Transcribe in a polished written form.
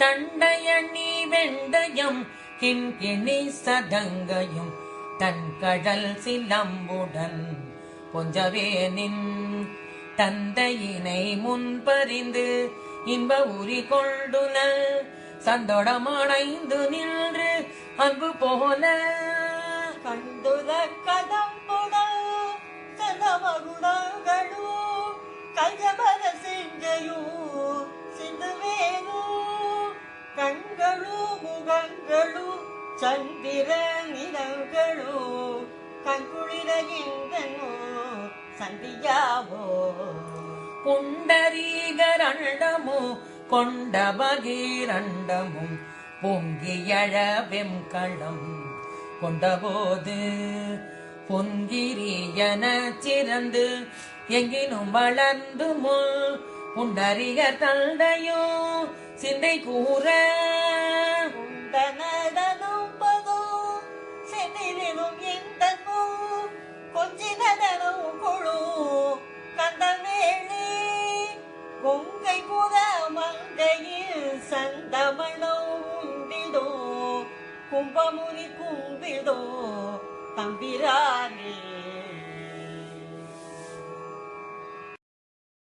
தண்டையணி வெண்டயம் கிண்கிணி சதங்கையும் தன் கடல் சிலம்புடன் கொஞ்சவேனின் தந்தையினை முன்பறிந்து இன்ப உரி கொண்டுனல் சந்தோடமடைந்து நின்று அன்பு போல கண்டுத கதம்புடல் சதமகுடங்களு கல்ஜபர செஞ்சையு சிந்துவேனு கண்களு முகங்களு சந்திர நிறங்களு கண்குளிரகின்றனோ சந்தியாவோ புண்டரீகரண்டமு கொண்ட பகீரண்டமும் பொங்கியழ வெம்களம் கொண்டபோது பொன்கிரியன சிறந்து எங்கினும் வளர்ந்து முள் புண்டரிகர் தந்தையோ சிந்தை கூற உண்டனடனும் பதோ சென்னிலும் எந்தனோ கொஞ்சினடனும் குழு கந்தவேளி கொங்கை புற மங்கையில் சந்தமணோ உண்டிடோ கும்பமுனி கும்பிடோ தம்பிரானே